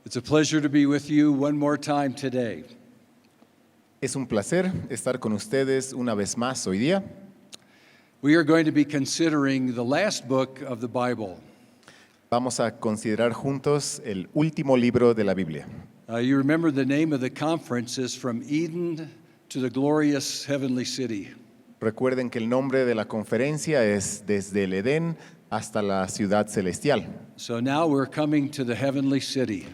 It's a pleasure to be with you one more time today. Es un placer estar con ustedes una vez más hoy día. We are going to be considering the last book of the Bible. Vamos a considerar juntos el último libro de la Biblia. You remember the name of the conference is From Eden to the Glorious Heavenly City. Recuerden que el nombre de la conferencia es Desde el Edén hasta la ciudad celestial. So now we're coming to the Heavenly City.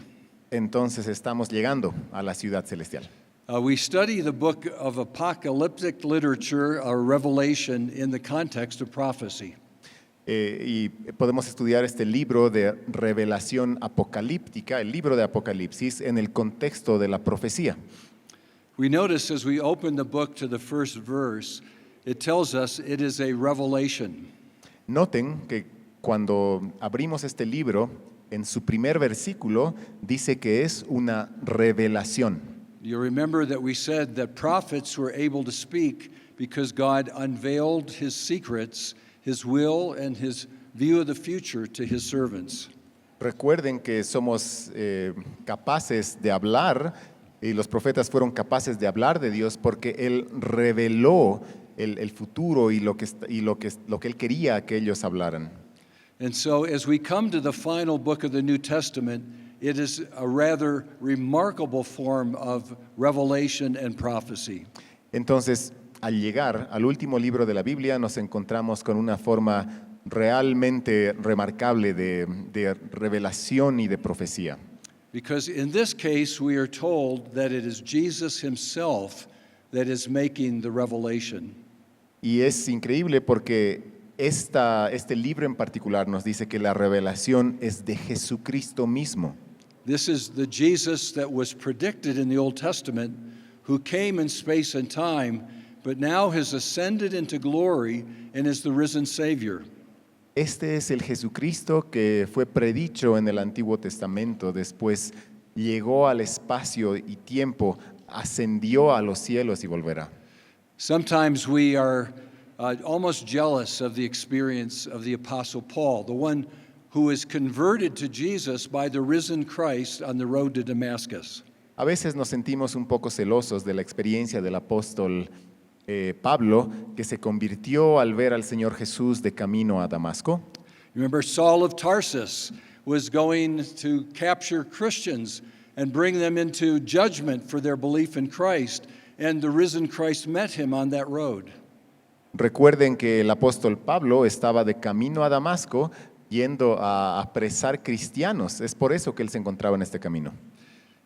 Entonces estamos llegando a la ciudad celestial. We study the book of apocalyptic literature or Revelation in the context of prophecy. Y podemos estudiar este libro de revelación apocalíptica, el libro de Apocalipsis, en el contexto de la profecía. We notice as we open the book to the first verse, it tells us it is a revelation. Noten que cuando abrimos este libro, en su primer versículo dice que es una revelación. You remember that we said that prophets were able to speak because God unveiled his secrets, his will, and his view of the future to his servants. Recuerden que somos capaces de hablar, y los profetas fueron capaces de hablar de Dios porque Él reveló el futuro y lo que Él quería que ellos hablaran. And so as we come to the final book of the New Testament, it is a rather remarkable form of revelation and prophecy. Entonces, al llegar al último libro de la Biblia, nos encontramos con una forma realmente remarcable de revelación y de profecía. Because in this case, we are told that it is Jesus himself that is making the revelation. Y es increíble porque este libro en particular nos dice que la revelación es de Jesucristo mismo. This is the Jesus that was predicted in the Old Testament, who came in space and time, but now has ascended into glory and is the risen Savior. Este es el Jesucristo que fue predicho en el Antiguo Testamento, después llegó al espacio y tiempo, ascendió a los cielos y volverá. Sometimes we are almost jealous of the experience of the Apostle Paul, the one who was converted to Jesus by the risen Christ on the road to Damascus. A veces nos sentimos un poco celosos de la experiencia del apóstol Pablo, que se convirtió al ver al Señor Jesús de camino a Damasco. Remember, Saul of Tarsus was going to capture Christians and bring them into judgment for their belief in Christ, and the risen Christ met him on that road. Recuerden que el apóstol Pablo estaba de camino a Damasco yendo a apresar cristianos. Es por eso que él se encontraba en este camino.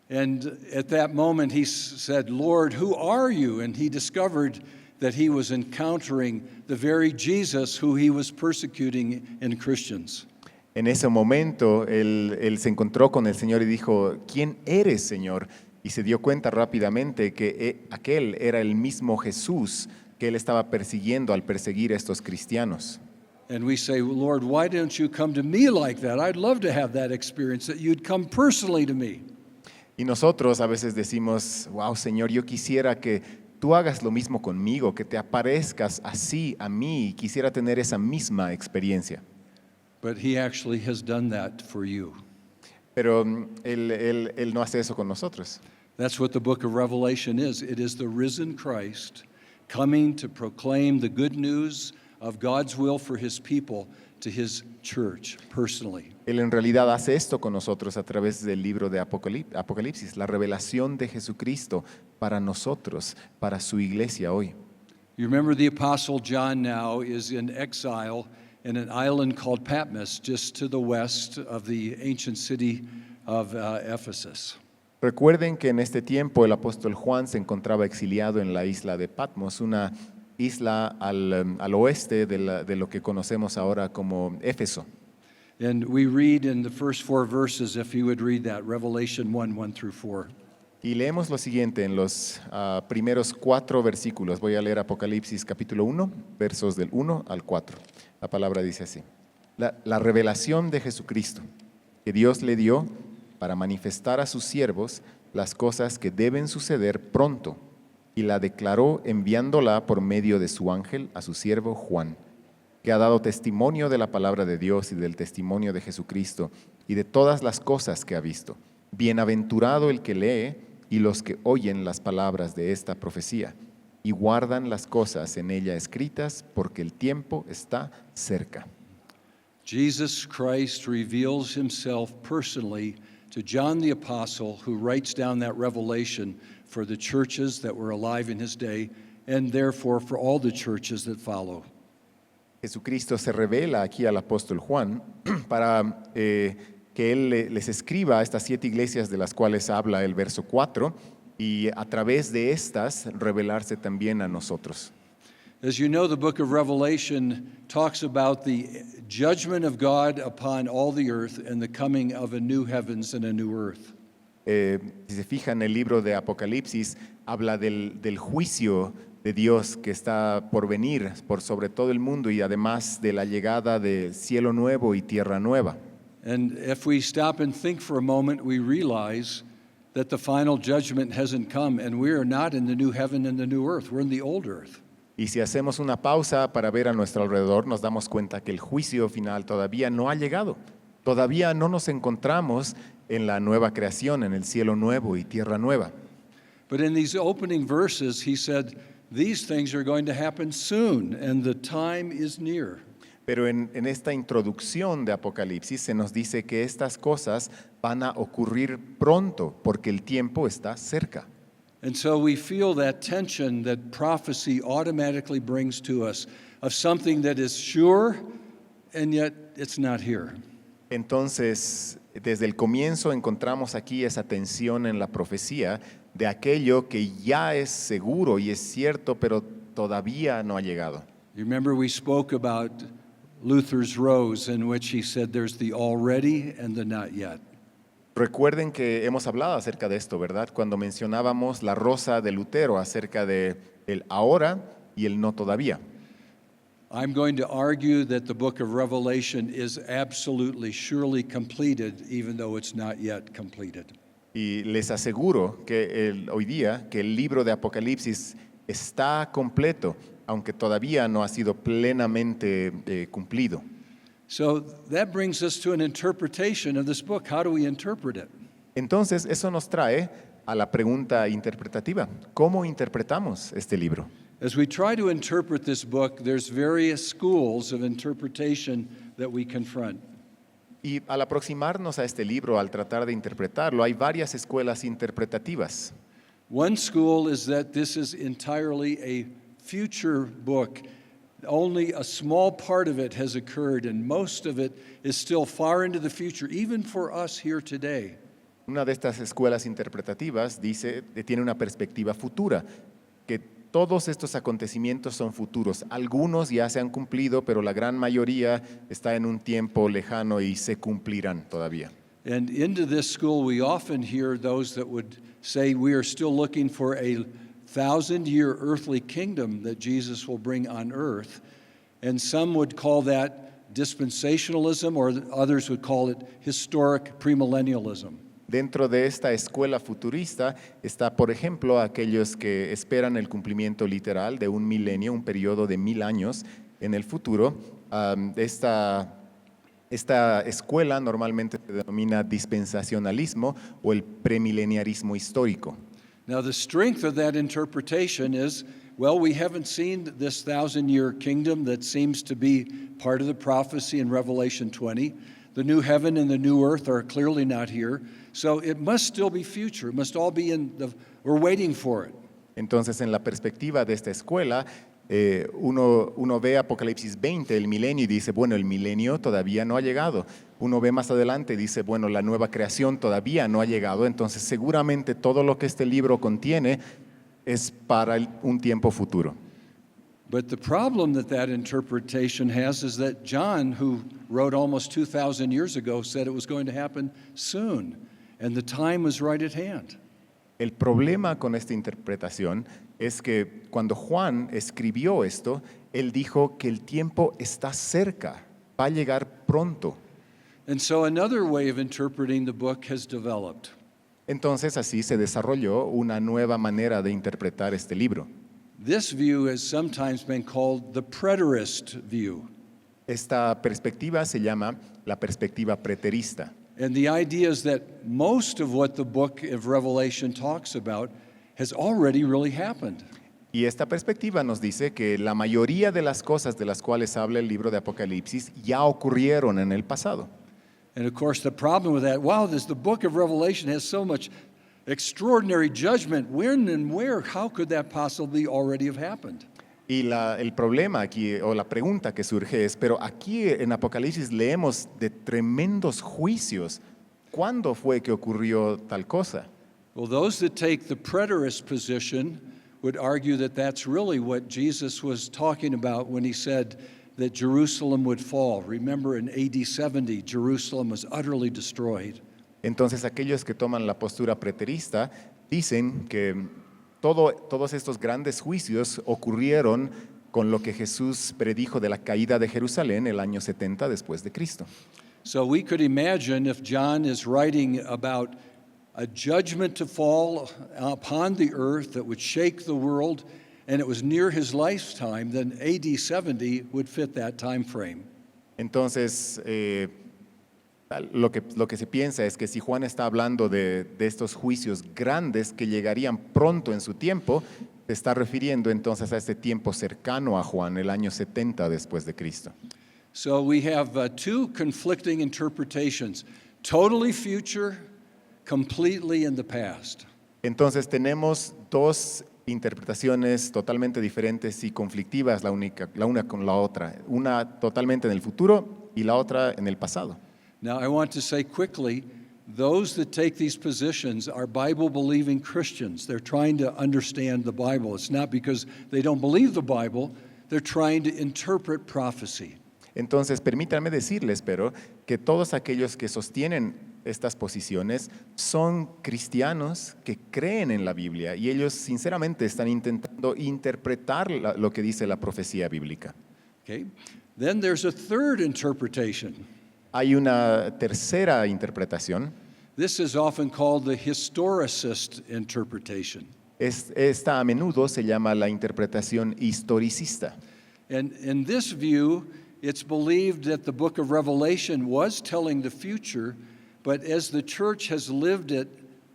And at that moment he said, "Lord, who are you?" And he discovered that he was encountering the very Jesus who he was persecuting in Christians. En ese momento él se encontró con el Señor y dijo, ¿quién eres, Señor? Y se dio cuenta rápidamente que aquel era el mismo Jesús que él estaba persiguiendo al perseguir a estos cristianos. And we say, "Lord, why don't you come to me like that? I'd love to have that experience, that you'd come personally to me." Y nosotros a veces decimos, wow, Señor, yo quisiera que tú hagas lo mismo conmigo, que te aparezcas así a mí, y quisiera tener esa misma experiencia. But he actually has done that for you. Pero él no hace eso con nosotros. That's what the book of Revelation is. It is the risen Christ coming to proclaim the good news of God's will for his people to his church personally. Él en realidad hace esto con nosotros a través del libro de Apocalipsis, la revelación de Jesucristo para nosotros, para su iglesia hoy. You remember the Apostle John now is in exile in an island called Patmos, just to the west of the ancient city of Ephesus. Recuerden que en este tiempo el apóstol Juan se encontraba exiliado en la isla de Patmos, una isla al oeste de lo que conocemos ahora como Éfeso. And we read in the first 4 verses, if you would read that, Revelation 1 through 4. Y leemos lo siguiente en los primeros 4 versículos. Voy a leer Apocalipsis capítulo 1, versos del 1 al 4. La palabra dice así. La revelación de Jesucristo, que Dios le dio para manifestar a sus siervos las cosas que deben suceder pronto, y la declaró enviándola por medio de su ángel a su siervo Juan, que ha dado testimonio de la palabra de Dios y del testimonio de Jesucristo y de todas las cosas que ha visto, Bienaventurado el que lee y los que oyen las palabras de esta profecía y guardan las cosas en ella escritas, porque el tiempo está cerca. Jesus Christ reveals himself personally to John the Apostle, who writes down that revelation for the churches that were alive in his day, and therefore for all the churches that follow. Jesucristo se revela aquí al apóstol Juan para que él les escriba a estas 7 iglesias de las cuales habla el verso 4 y a través de estas revelarse también a nosotros. As you know, the book of Revelation talks about the judgment of God upon all the earth and the coming of a new heavens and a new earth. Si se fijan, el libro de Apocalipsis habla del juicio de Dios que está por venir por sobre todo el mundo y además de la llegada de cielo nuevo y tierra nueva. And if we stop and think for a moment, we realize that the final judgment hasn't come and we are not in the new heaven and the new earth. We're in the old earth. Y si hacemos una pausa para ver a nuestro alrededor, nos damos cuenta que el juicio final todavía no ha llegado. Todavía no nos encontramos en la nueva creación, en el cielo nuevo y tierra nueva. But in these opening verses, he said, these things are going to happen soon, and the time is near. Pero en esta introducción de Apocalipsis se nos dice que estas cosas van a ocurrir pronto, porque el tiempo está cerca. And so we feel that tension that prophecy automatically brings to us of something that is sure, and yet it's not here. Entonces, desde el comienzo encontramos aquí esa tensión en la profecía de aquello que ya es seguro y es cierto, pero todavía no ha llegado. You remember we spoke about Luther's rose, in which he said there's the already and the not yet. Recuerden que hemos hablado acerca de esto, ¿verdad? Cuando mencionábamos la rosa de Lutero acerca de el ahora y el no todavía. I'm going to argue that the book of Revelation is absolutely, surely completed, even though it's not yet completed. Y les aseguro que hoy día que el libro de Apocalipsis está completo, aunque todavía no ha sido plenamente cumplido. So that brings us to an interpretation of this book. How do we interpret it? Entonces, eso nos trae a la pregunta interpretativa. ¿Cómo interpretamos este libro? As we try to interpret this book, there's various schools of interpretation that we confront. Y al aproximarnos a este libro, al tratar de interpretarlo, hay varias escuelas interpretativas. One school is that this is entirely a future book. Only a small part of it has occurred, and most of it is still far into the future, even for us here today. Una de estas escuelas interpretativas tiene una perspectiva futura, que todos estos acontecimientos son futuros. Algunos ya se han cumplido, pero la gran mayoría está en un tiempo lejano y se cumplirán todavía. And into this school, we often hear those that would say we are still looking for a 1,000-year earthly kingdom that Jesus will bring on earth. And some would call that dispensationalism, or others would call it historic premillennialism. Dentro de esta escuela futurista está, por ejemplo, aquellos que esperan el cumplimiento literal de un milenio, un periodo de 1000 años en el futuro. Esta escuela normalmente se denomina dispensacionalismo o el premileniarismo histórico. Now, the strength of that interpretation is, well, we haven't seen this 1,000-year kingdom that seems to be part of the prophecy in Revelation 20. The new heaven and the new earth are clearly not here. So it must still be future. It must all be we're waiting for it. Entonces, en la perspectiva de esta escuela, uno ve Apocalipsis 20, el milenio, y dice, bueno, el milenio todavía no ha llegado. Uno ve más adelante y dice, bueno, la nueva creación todavía no ha llegado. Entonces, seguramente todo lo que este libro contiene es para un tiempo futuro. But the problem that interpretation has is that John, who wrote almost 2,000 years ago, said it was going to happen soon, and the time was right at hand. El problema con esta interpretación es que cuando Juan escribió esto, él dijo que el tiempo está cerca, va a llegar pronto. And so another way of interpreting the book has developed. Entonces así se desarrolló una nueva manera de interpretar este libro. This view has sometimes been called the preterist view. Esta perspectiva se llama la perspectiva preterista. And the idea is that most of what the book of Revelation talks about has already really happened. Y esta perspectiva nos dice que la mayoría de las cosas de las cuales habla el libro de Apocalipsis ya ocurrieron en el pasado. And of course, the problem with that, wow, the book of Revelation has so much extraordinary judgment. When and where? How could that possibly already have happened? Y el problema aquí, o la pregunta que surge es, pero aquí en Apocalipsis leemos de tremendos juicios. ¿Cuándo fue que ocurrió tal cosa? Well, those that take the preterist position would argue that that's really what Jesus was talking about when he said that Jerusalem would fall. Remember, in AD 70, Jerusalem was utterly destroyed. Entonces aquellos que toman la postura preterista dicen que todos estos grandes juicios ocurrieron con lo que Jesús predijo de la caída de Jerusalén el año 70 después de Cristo. So we could imagine if John is writing about a judgment to fall upon the earth that would shake the world, and it was near his lifetime, then AD 70 would fit that time frame. Entonces, lo que se piensa es que si Juan está hablando de estos juicios grandes que llegarían pronto en su tiempo, se está refiriendo entonces a este tiempo cercano a Juan, el año 70 después de Cristo. So we have two conflicting interpretations, totally future, completely in the past. Entonces tenemos dos interpretaciones totalmente diferentes y conflictivas la una con la otra, una totalmente en el futuro y la otra en el pasado. Now, I want to say quickly, those that take these positions are Bible-believing Christians. They're trying to understand the Bible. It's not because they don't believe the Bible, they're trying to interpret prophecy. Entonces, permítanme decirles, pero, que todos aquellos que sostienen estas posiciones son cristianos que creen en la Biblia y ellos sinceramente están intentando interpretar lo que dice la profecía bíblica. Okay? Then there's a third interpretation. Hay una tercera interpretación. This is often called the historicist interpretation. Esta a menudo se llama la interpretación historicista. And in this view, it's believed that the book of Revelation was telling the future, but as the church has lived it,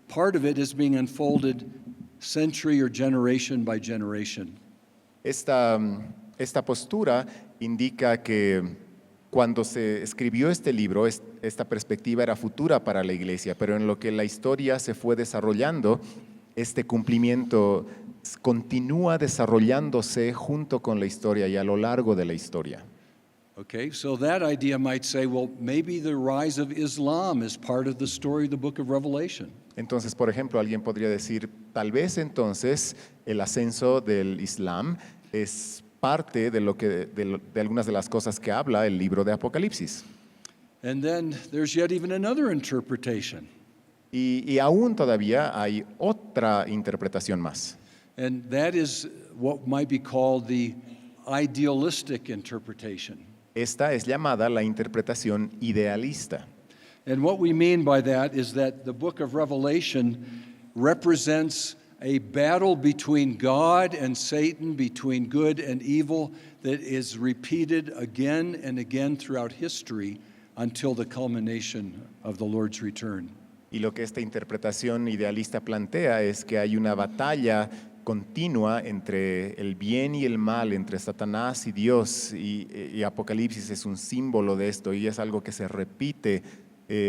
part of it is being unfolded century or generation by generation. Esta postura indica que cuando se escribió este libro, esta perspectiva era futura para la iglesia, pero en lo que la historia se fue desarrollando, este cumplimiento continúa desarrollándose junto con la historia y a lo largo de la historia. Okay, so that idea might say, well, maybe the rise of Islam is part of the story of the book of Revelation. Entonces, por ejemplo, alguien podría decir, tal vez entonces el ascenso del Islam es parte de algunas de las cosas que habla el libro de Apocalipsis. And then there's yet even another interpretation. Y aún todavía hay otra interpretación más. And that is what might be called the idealistic interpretation. Esta es llamada la interpretación idealista. And what we mean by that is that the book of Revelation represents a battle between God and Satan, between good and evil, that is repeated again and again throughout history until the culmination of the Lord's return. Y lo que esta interpretación idealista plantea es que hay una batalla continua entre el bien y el mal, entre Satanás y Dios, y Apocalipsis es un símbolo de esto y es algo que se repite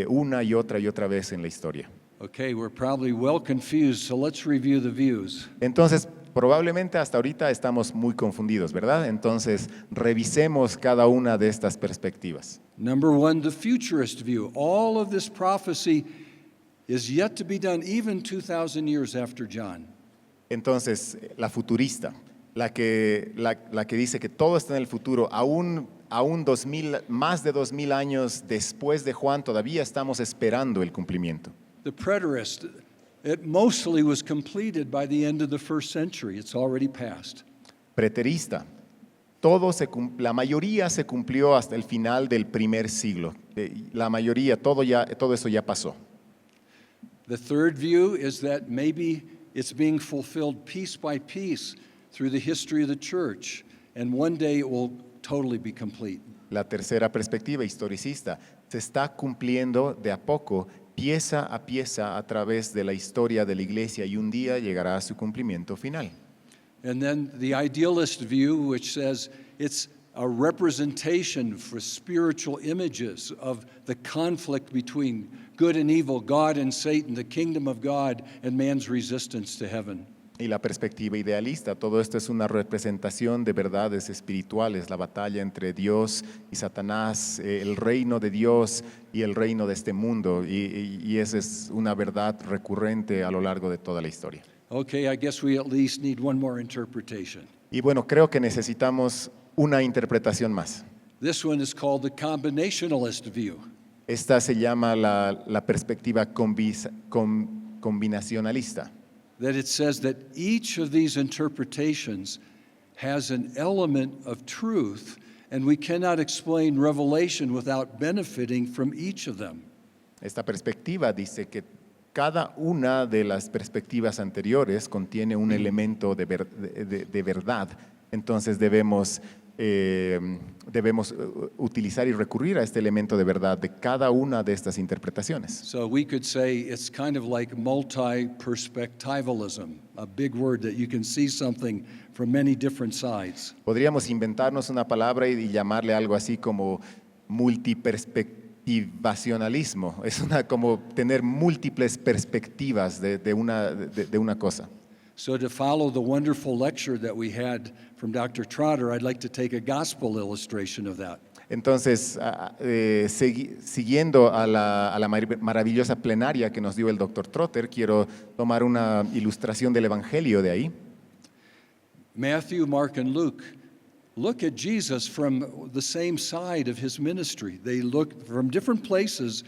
una y otra vez en la historia. Okay, we're probably well confused, so let's review the views. Entonces, probablemente hasta ahorita estamos muy confundidos, ¿verdad? Entonces, revisemos cada una de estas perspectivas. Number one, the futurist view. All of this prophecy is yet to be done even 2,000 years after John. Entonces, la futurista, la que dice que todo está en el futuro, aún más de 2000 años después de Juan, todavía estamos esperando el cumplimiento. The preterist, it mostly was completed by the end of the first century. It's already passed. Preterista, la mayoría se cumplió hasta el final del primer siglo. La mayoría, todo eso ya pasó. The third view is that maybe it's being fulfilled piece by piece through the history of the church, and one day it will totally be complete. La tercera perspectiva historicista, se está cumpliendo de a poco, pieza a pieza, a través de la historia de la iglesia y un día llegará a su cumplimiento final. And then the idealist view, which says it's a representation for spiritual images of the conflict between good and evil, God and Satan, the kingdom of God, and man's resistance to heaven. Y la perspectiva idealista, todo esto es una representación de verdades espirituales, la batalla entre Dios y Satanás, el reino de Dios y el reino de este mundo, y esa es una verdad recurrente a lo largo de toda la historia. Okay, I guess we at least need one more interpretation. Y bueno, creo que necesitamos una interpretación más. This one is called the combinationalist view. Esta se llama la perspectiva combinacionalista. That it says that each of these interpretations has an element of truth, and we cannot explain Revelation without benefiting from each of them. Esta perspectiva dice que cada una de las perspectivas anteriores contiene un elemento de verdad, entonces debemos utilizar y recurrir a este elemento de verdad de cada una de estas interpretaciones. So we could say it's kind of like multi-perspectivalism, a big word that you can see something from many different sides. Podríamos inventarnos una palabra y llamarle algo así como multiperspectivacionalismo. Es como tener múltiples perspectivas de una cosa. So to follow the wonderful lecture that we had from Dr. Trotter, I'd like to take a gospel illustration of that. Entonces, siguiendo a la maravillosa plenaria que nos dio el Dr. Trotter, quiero tomar una ilustración del Evangelio de ahí. Matthew, Mark, and Luke look at Jesus from the same side of his ministry. They look from different places,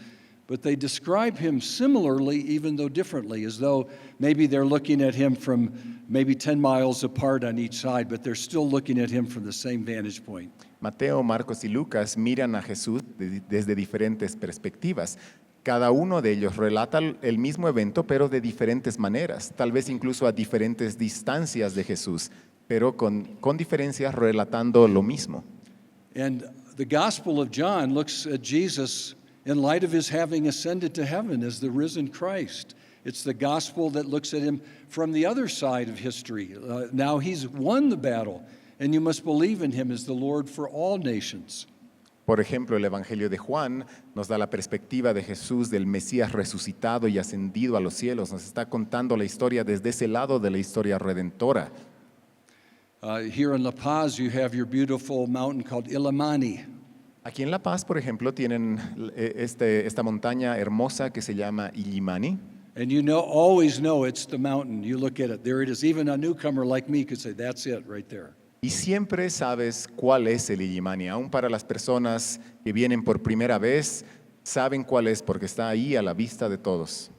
but they describe him similarly, even though differently, as though maybe they're looking at him from maybe 10 miles apart on each side, but they're still looking at him from the same vantage point. Mateo, Marcos y Lucas miran a Jesús desde diferentes perspectivas. Cada uno de ellos relata el mismo evento, pero de diferentes maneras, tal vez incluso a diferentes distancias de Jesús, pero con diferencias relatando lo mismo. And the Gospel of John looks at Jesus in light of his having ascended to heaven as the risen Christ. It's the gospel that looks at him from the other side of history. Now he's won the battle, and you must believe in him as the Lord for all nations. Por ejemplo, el Evangelio de Juan nos da la perspectiva de Jesús, del Mesías resucitado y ascendido a los cielos. Nos está contando la historia desde ese lado de la historia redentora. Here in La Paz, you have your beautiful mountain called Illimani. Aquí en La Paz, por ejemplo, tienen esta montaña hermosa que se llama Illimani. And you always know it's the mountain. You look at it, there it is. Even a newcomer like me could say, that's it right there. Y siempre sabes cuál es el Illimani. Aún para las personas que vienen por primera vez, saben cuál es porque está ahí a la vista de todos.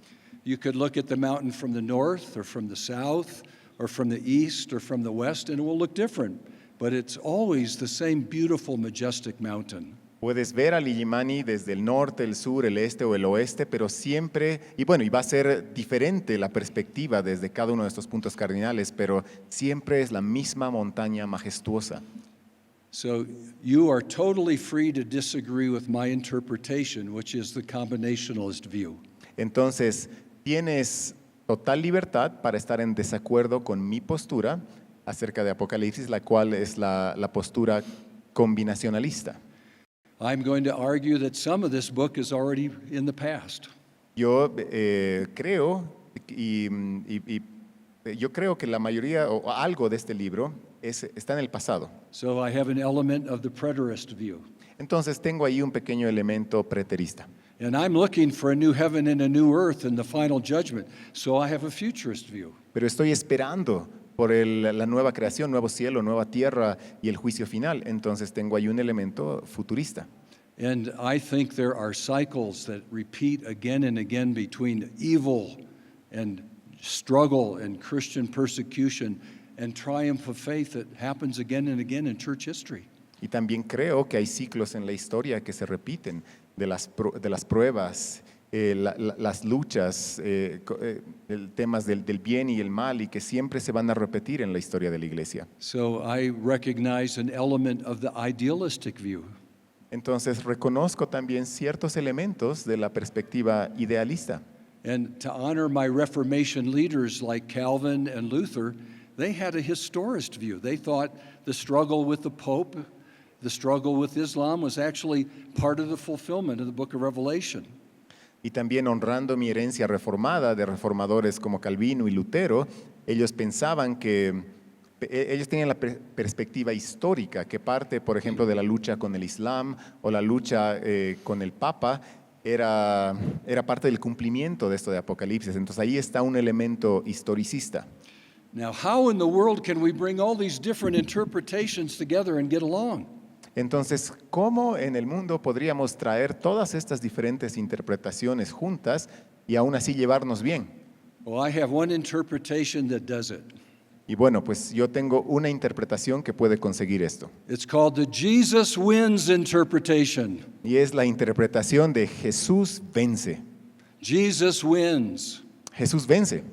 You could look at the mountain from the north or from the south or from the east or from the west, and it will look different. But it's always the same beautiful, majestic mountain. Puedes ver al Illimani desde el norte, el sur, el este o el oeste, pero siempre, y va a ser diferente la perspectiva desde cada uno de estos puntos cardinales, pero siempre es la misma montaña majestuosa. So you are totally free to disagree with my interpretation, which is the combinationalist view. Entonces, tienes total libertad para estar en desacuerdo con mi postura acerca de Apocalipsis, la cual es la postura combinacionalista. I'm going to argue that some of this book is already in the past. Yo creo que la mayoría o algo de este libro está en el pasado. So I have an element of the preterist view. Entonces tengo ahí un pequeño elemento preterista. And I'm looking for a new heaven and a new earth and the final judgment. So I have a futurist view. Pero estoy esperando por la nueva creación, nuevo cielo, nueva tierra y el juicio final. Entonces tengo ahí un elemento futurista. And I think there are cycles that repeat again and again between evil and struggle and Christian persecution and triumph of faith that happens again and again in church history. Y también creo que hay ciclos en la historia que se repiten de las pruebas, las luchas, temas del bien y el mal y que siempre se van a repetir en la historia de la iglesia. So I recognize an element of the idealistic view. Entonces reconozco también ciertos elementos de la perspectiva idealista. And to honor my Reformation leaders like Calvin and Luther, they had a historist view. They thought the struggle with the Pope, the struggle with Islam was actually part of the fulfillment of the book of Revelation. Y también honrando mi herencia reformada de reformadores como Calvino y Lutero, ellos pensaban que ellos tenían la perspectiva histórica que parte, por ejemplo, de la lucha con el Islam o la lucha con el Papa, era parte del cumplimiento de esto de Apocalipsis. Entonces ahí está un elemento historicista. Now, how in the world can we bring all these different interpretations together and get along? Entonces, ¿cómo en el mundo podríamos traer todas estas diferentes interpretaciones juntas y aún así llevarnos bien? Well, I have one interpretation that does it. Y bueno, pues yo tengo una interpretación que puede conseguir esto. It's called the Jesus wins interpretation. Y es la interpretación de Jesús vence. Jesus wins. Jesús vence.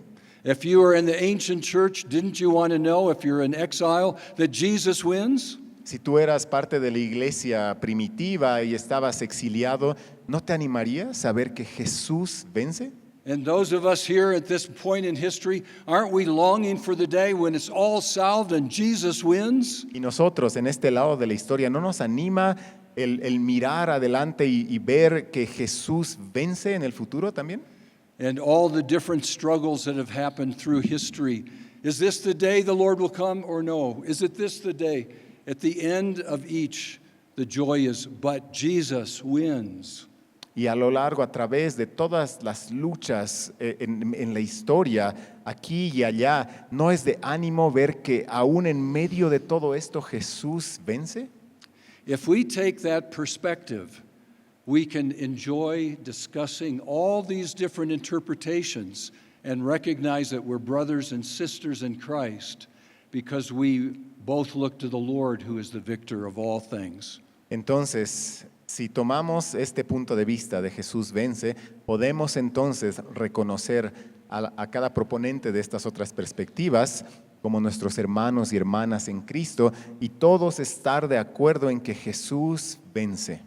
If you were in the ancient church, didn't you want to know, if you're in exile, that Jesus wins? Si tú eras parte de la iglesia primitiva y estabas exiliado, ¿no te animarías a saber que Jesús vence? And those of us here at this point in history, aren't we longing for the day when it's all solved and Jesus wins? Y nosotros en este lado de la historia, ¿no nos anima el mirar adelante y ver que Jesús vence en el futuro también? And all the different struggles that have happened through history. Is this the day the Lord will come or no? Is it this the day? At the end of each, the joy is, but Jesus wins. Y a lo largo, a través de todas las luchas en la historia, aquí y allá, ¿no es de ánimo ver que aún en medio de todo esto Jesús vence? If we take that perspective, we can enjoy discussing all these different interpretations and recognize that we're brothers and sisters in Christ because we both look to the Lord who is the victor of all things. Entonces, si tomamos este punto de vista de Jesús vence, podemos entonces reconocer a cada proponente de estas otras perspectivas como nuestros hermanos y hermanas en Cristo y todos estar de acuerdo en que Jesús vence.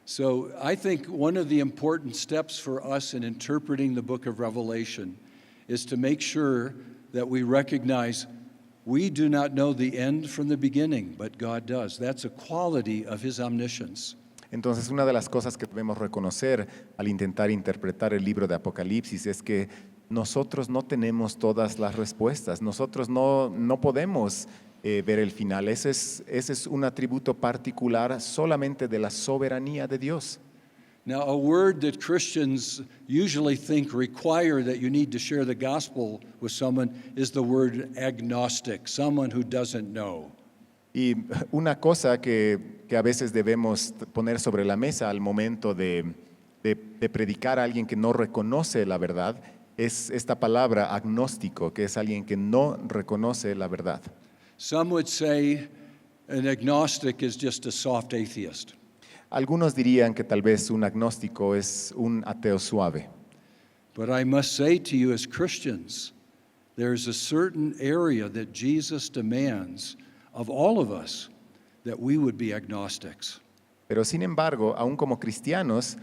So I think one of the important steps for us in interpreting the book of Revelation is to make sure that we recognize we do not know the end from the beginning, but God does. That's a quality of His omniscience. Entonces, una de las cosas que debemos reconocer al intentar interpretar el libro de Apocalipsis es que nosotros no tenemos todas las respuestas, nosotros no podemos ver el final. Ese es un atributo particular solamente de la soberanía de Dios. Now, a word that Christians usually think require that you need to share the gospel with someone is the word agnostic, someone who doesn't know. Y una cosa que a veces debemos poner sobre la mesa al momento de predicar a alguien que no reconoce la verdad es esta palabra agnóstico, que es alguien que no reconoce la verdad. Some would say an agnostic is just a soft atheist. Algunos dirían que tal vez un agnóstico es un ateo suave. But I must say to you as Christians, there's a certain area that Jesus demands of all of us that we would be agnostics. Pero sin embargo, aún como cristianos,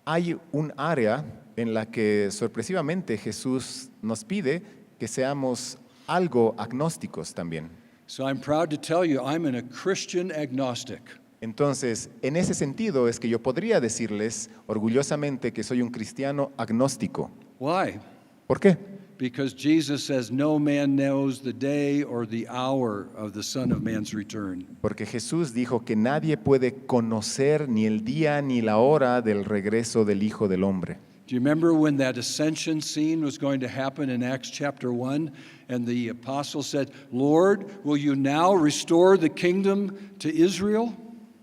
hay un área en la que sorpresivamente Jesús nos pide que seamos algo agnósticos también. So I'm proud to tell you I'm a Christian agnostic. Entonces, en ese sentido es que yo podría decirles orgullosamente que soy un cristiano agnóstico. Why? ¿Por qué? Because Jesus says no man knows the day or the hour of the Son of Man's return. Porque Jesús dijo que nadie puede conocer ni el día ni la hora del regreso del Hijo del Hombre. Do you remember when that ascension scene was going to happen in Acts chapter 1 and the apostle said, "Lord, will you now restore the kingdom to Israel?"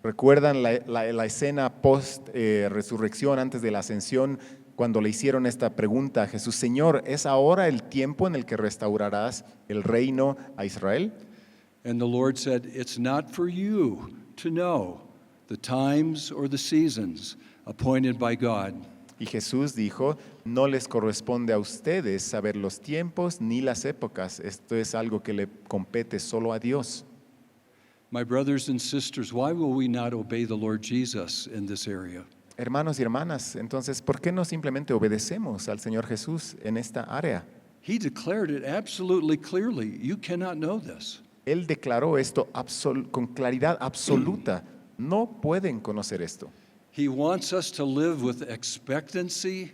¿Recuerdan la escena post-resurrección, antes de la ascensión, cuando le hicieron esta pregunta a Jesús? Señor, ¿es ahora el tiempo en el que restaurarás el reino a Israel? And the Lord said, "It's not for you to know the times or the seasons appointed by God." Y Jesús dijo, no les corresponde a ustedes saber los tiempos ni las épocas. Esto es algo que le compete solo a Dios. My brothers and sisters, why will we not obey the Lord Jesus in this area? Hermanos y hermanas, entonces, ¿por qué no simplemente obedecemos al Señor Jesús en esta área? He declared it absolutely clearly. You cannot know this. Él declaró esto con claridad absoluta. No pueden conocer esto. He wants us to live with expectancy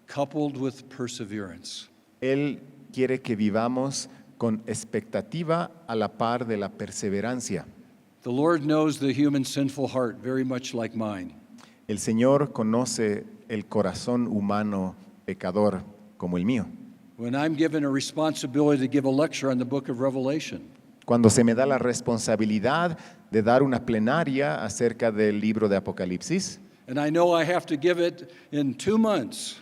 coupled with perseverance. Él quiere que vivamos con expectativa a la par de la perseverancia. The Lord knows the human sinful heart very much like mine. El Señor conoce el corazón humano pecador como el mío. When I'm given a responsibility to give a lecture on the book of Revelation, Cuando se me da la responsabilidad de dar una plenaria acerca del libro de Apocalipsis and I know I have to give it in 2 months,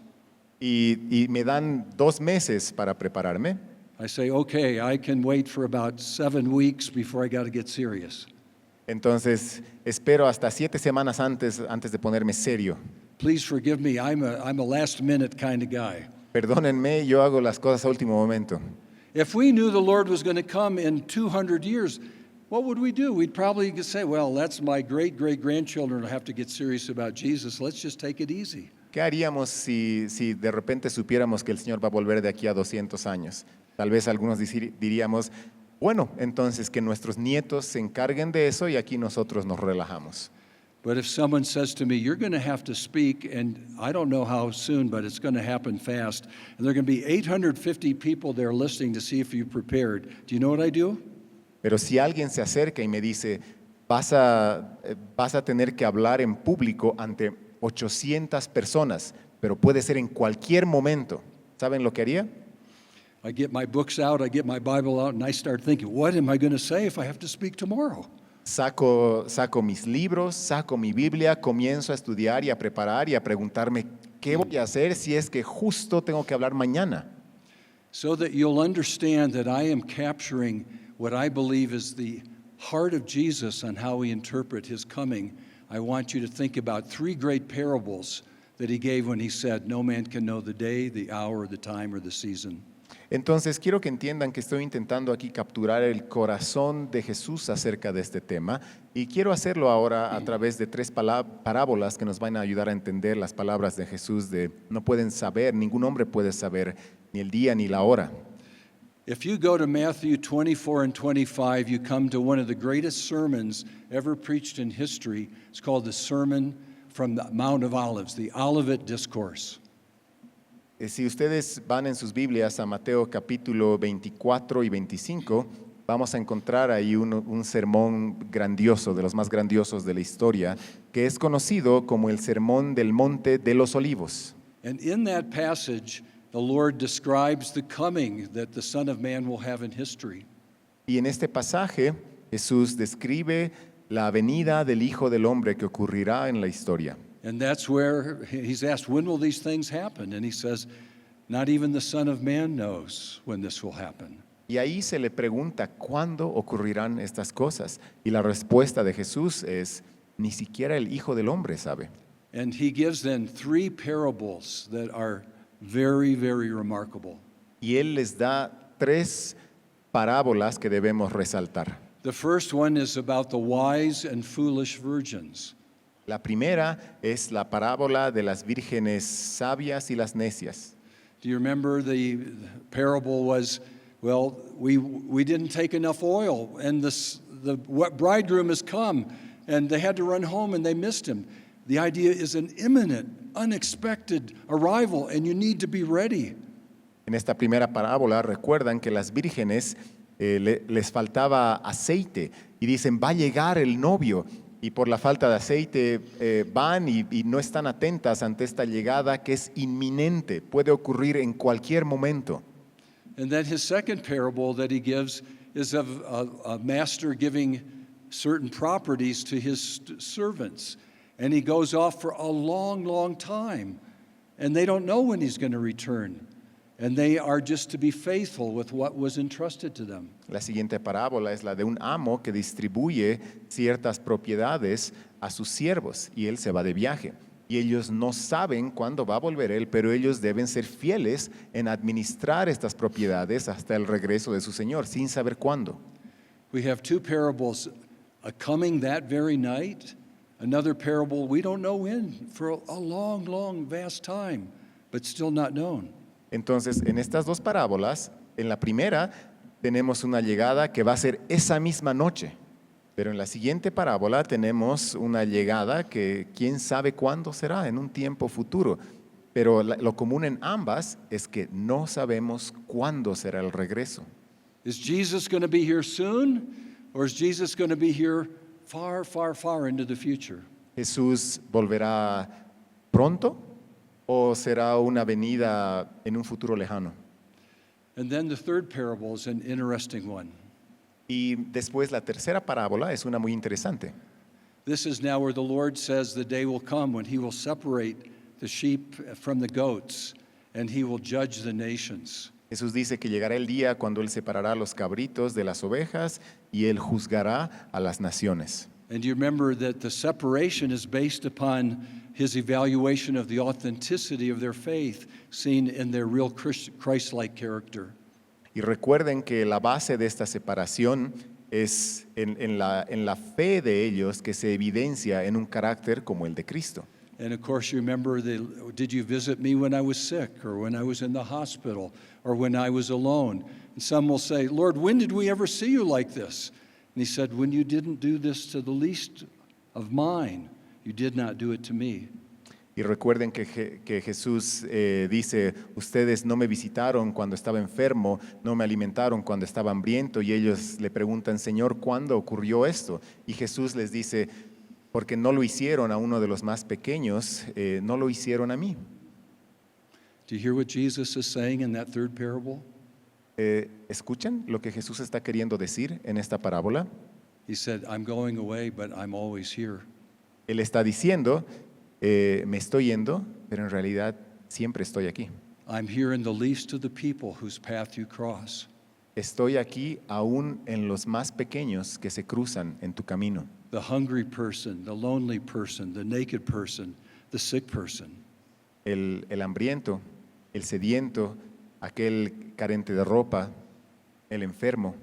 y me dan 2 meses para prepararme, I say, okay, I can wait for about 7 weeks before I got to get serious. entonces espero hasta 7 semanas antes de ponerme serio. Please forgive me, I'm a last minute kind of guy. Perdónenme, yo hago las cosas a último momento. If we knew the Lord was going to come in 200 years, what would we do? We'd probably say, well, that's my great-great-grandchildren will have to get serious about Jesus. Let's just take it easy. ¿Qué haríamos si de repente supiéramos que el Señor va a volver de aquí a 200 años? Tal vez algunos diríamos, bueno, entonces que nuestros nietos se encarguen de eso y aquí nosotros nos relajamos. But if someone says to me, you're going to have to speak, and I don't know how soon, but it's going to happen fast, and there are going to be 850 people there listening to see if you're prepared, do you know what I do? Pero si alguien se acerca y me dice, vas a tener que hablar en público ante 800 personas, pero puede ser en cualquier momento, ¿saben lo que haría? I get my books out, I get my Bible out, and I start thinking, what am I going to say if I have to speak tomorrow? Saco mis libros, saco mi Biblia, comienzo a estudiar y a preparar y a preguntarme qué voy a hacer si es que justo tengo que hablar mañana. So that you'll understand that I am capturing what I believe is the heart of Jesus on how we interpret his coming. I want you to think about 3 great parables that he gave when he said, no man can know the day, the hour, the time, or the season. Entonces quiero que entiendan que estoy intentando aquí capturar el corazón de Jesús acerca de este tema y quiero hacerlo ahora a través de 3 parábolas que nos van a ayudar a entender las palabras de Jesús de no pueden saber, ningún hombre puede saber ni el día ni la hora. If you go to Matthew 24 and 25, you come to one of the greatest sermons ever preached in history. It's called the Sermon from the Mount of Olives, the Olivet Discourse. Si ustedes van en sus Biblias a Mateo capítulo 24 y 25, vamos a encontrar ahí un sermón grandioso, de los más grandiosos de la historia, que es conocido como el Sermón del Monte de los Olivos. And in that passage, the Lord describes the coming that the Son of Man will have in history. Y en este pasaje, Jesús describe la venida del Hijo del Hombre que ocurrirá en la historia. And that's where he's asked, when will these things happen? And he says, not even the Son of Man knows when this will happen. Y ahí se le pregunta cuándo ocurrirán estas cosas. Y la respuesta de Jesús es, ni siquiera el Hijo del Hombre sabe. And he gives then 3 parables that are very, very remarkable. Y Él les da 3 parábolas que debemos resaltar. The first one is about the wise and foolish virgins. La primera es la parábola de las vírgenes sabias y las necias. Do you remember the parable was, well, we didn't take enough oil, and the bridegroom has come, and they had to run home, and they missed him. The idea is an imminent, unexpected arrival, and you need to be ready. En esta primera parábola recuerdan que las vírgenes les faltaba aceite y dicen, va a llegar el novio. Y por la falta de aceite van y no están atentas ante esta llegada que es inminente, puede ocurrir en cualquier momento. And then his second parable that he gives is of a master giving certain properties to his servants. And he goes off for a long, long time. And they don't know when he's going to return. And they are just to be faithful with what was entrusted to them. La siguiente parábola es la de un amo que distribuye ciertas propiedades a sus siervos y él se va de viaje. Y ellos no saben cuándo va a volver él, pero ellos deben ser fieles en administrar estas propiedades hasta el regreso de su Señor, sin saber cuándo. We have 2 parables coming that very night. Another parable we don't know when, for a long, long, vast time, but still not known. Entonces, en estas dos parábolas, en la primera tenemos una llegada que va a ser esa misma noche, pero en la siguiente parábola tenemos una llegada que quién sabe cuándo será, en un tiempo futuro. Pero lo común en ambas es que no sabemos cuándo será el regreso. Is Jesus going to be here soon, or is Jesus going to be here far, far, far into the future? ¿Jesús volverá pronto o será una venida en un futuro lejano? And then the third parable is an interesting one. Y después la tercera parábola es una muy interesante. This is now where the Lord says the day will come when he will separate the sheep from the goats, and he will judge the nations. Jesús dice que llegará el día cuando Él separará los cabritos de las ovejas y Él juzgará a las naciones. And you remember that the separation is based upon his evaluation of the authenticity of their faith, seen in their real Christ-like character. Y recuerden que la base de esta separación es en la fe de ellos que se evidencia en un carácter como el de Cristo. And of course, you remember, did you visit me when I was sick, or when I was in the hospital, or when I was alone? And some will say, Lord, when did we ever see you like this? And he said, when you didn't do this to the least of mine, you did not do it to me. Y recuerden que Jesús dice, ustedes no me visitaron cuando estaba enfermo, no me alimentaron cuando estaba hambriento, y ellos le preguntan, Señor, ¿cuándo ocurrió esto? Y Jesús les dice, porque no lo hicieron a uno de los más pequeños, no lo hicieron a mí. Do you hear what Jesus is saying in that third parable? ¿Escuchan lo que Jesús está queriendo decir en esta parábola? He said, I'm going away, but I'm always here. Él está diciendo, me estoy yendo, pero en realidad siempre estoy aquí. I'm here in the least of the people whose path you cross. Estoy aquí aún en los más pequeños que se cruzan en tu camino. The hungry person, the lonely person, the naked person, the sick person. El hambriento, el sediento, aquel carente de ropa, el enfermo.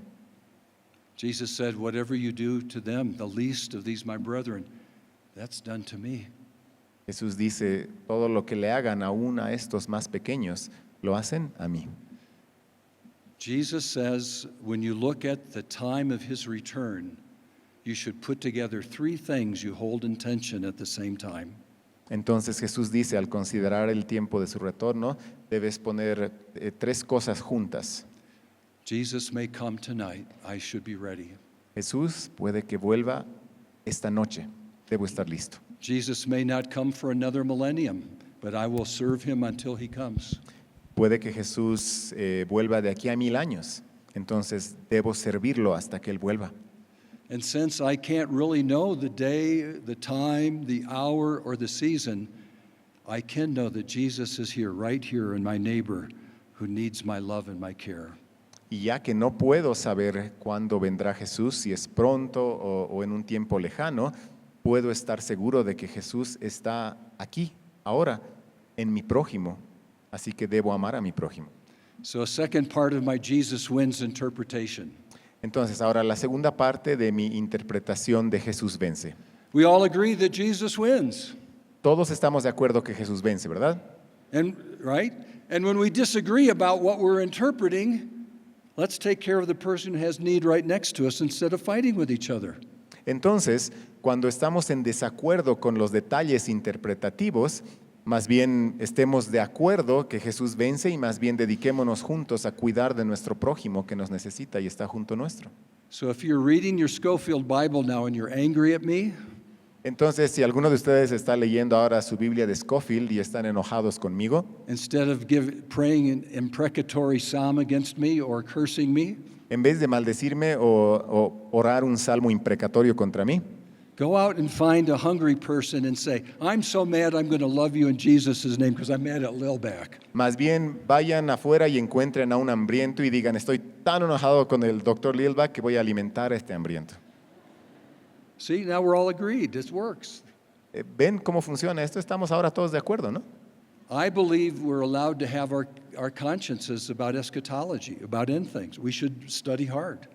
Jesus said, whatever you do to them, the least of these my brethren, that's done to me. Jesús dice, todo lo que le hagan aún a estos más pequeños, lo hacen a mí. Jesus says, when you look at the time of his return, you should put together three things you hold in tension at the same time. Entonces Jesús dice, al considerar el tiempo de su retorno, debes poner tres cosas juntas. Jesus may come tonight. I should be ready. Jesús puede que vuelva esta noche. Debo estar listo. Jesus may not come for another millennium, but I will serve him until he comes. Puede que Jesús vuelva de aquí a 1000 años. Entonces debo servirlo hasta que Él vuelva. And since I can't really know the day, the time, the hour, or the season, I can know that Jesus is here, right here in my neighbor, who needs my love and my care. Y ya que no puedo saber cuándo vendrá Jesús, si es pronto o en un tiempo lejano, puedo estar seguro de que Jesús está aquí, ahora, en mi prójimo. Así que debo amar a mi prójimo. So a second part of my Jesus wins interpretation. Entonces, ahora la segunda parte de mi interpretación de Jesús vence. We all agree that Jesus wins, Todos estamos de acuerdo que Jesús vence, ¿verdad? and right? And when we disagree about what we're interpreting, let's take care of the person who has need right next to us instead of fighting with each other. Entonces, cuando estamos en desacuerdo con los detalles interpretativos, más bien estemos de acuerdo que Jesús vence y más bien dediquémonos juntos a cuidar de nuestro prójimo que nos necesita y está junto nuestro. So if you're reading your Schofield Bible now and you're angry at me, Entonces, si alguno de ustedes está leyendo ahora su Biblia de Scofield y están enojados conmigo, instead of praying an imprecatory psalm against me or cursing me, en vez de maldecirme o orar un salmo imprecatorio contra mí, go out and find a hungry person and say, I'm so mad I'm going to love you in Jesus' name because I'm mad at Lilback. más bien vayan afuera y encuentren a un hambriento y digan, estoy tan enojado con el doctor Lilbach que voy a alimentar a este hambriento. See, now we're all agreed. This works. ¿Ven cómo funciona esto? Estamos ahora todos de acuerdo, ¿no? I believe we're allowed to have our consciences about eschatology, about end things. We should study hard.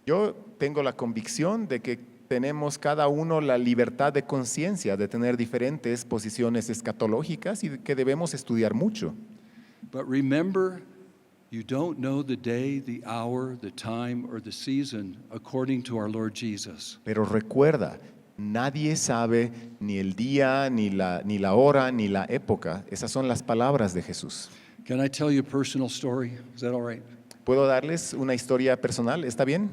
Yo tengo la convicción de que tenemos cada uno la libertad de conciencia de tener diferentes posiciones escatológicas y que debemos estudiar mucho. But remember, you don't know the day, the hour, the time, or the season according to our Lord Jesus. Pero recuerda, nadie sabe ni el día, ni la hora, ni la época. Esas son las palabras de Jesús. Can I tell you a personal story? Is that all right? ¿Puedo darles una historia personal? ¿Está bien?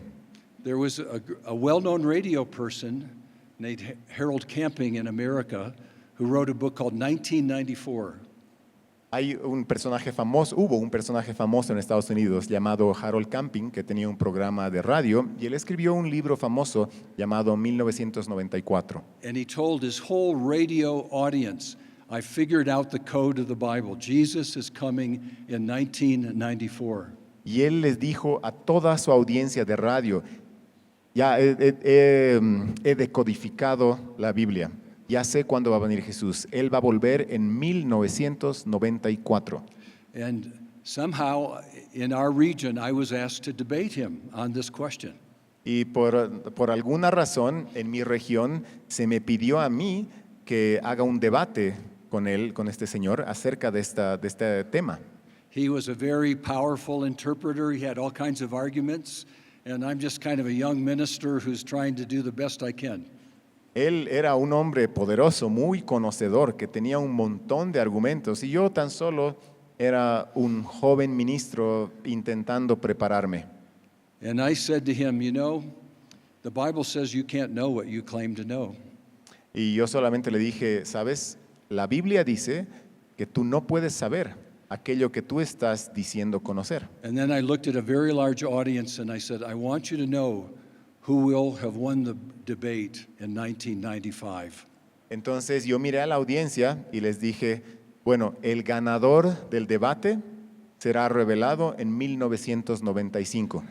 There was a well-known radio person named Harold Camping in America who wrote a book called 1994. Hubo un personaje famoso en Estados Unidos llamado Harold Camping que tenía un programa de radio y él escribió un libro famoso llamado 1994. And he told his whole radio audience, I figured out the code of the Bible. Jesus is coming in 1994. Y él les dijo a toda su audiencia de radio, ya he decodificado la Biblia. Ya sé cuándo va a venir Jesús. Él va a volver en 1994. And somehow in our region, I was asked to debate him on this question. Y por alguna razón en mi región se me pidió a mí que haga un debate con él, con este señor, acerca de este tema. He was a very powerful interpreter. He had all kinds of arguments. And I'm just kind of a young minister who's trying to do the best I can. Él era un hombre poderoso, muy conocedor, que tenía un montón de argumentos y yo tan solo era un joven ministro intentando prepararme. And I said to him, you know, the Bible says you can't know what you claim to know. Y yo solamente le dije, ¿sabes? La Biblia dice que tú no puedes saber aquello que tú estás diciendo conocer. And then I looked at a very large audience and I said, I want you to know who will have won the debate in 1995. Entonces yo miré a la audiencia y les dije, bueno, el ganador del debate será revelado en 1995.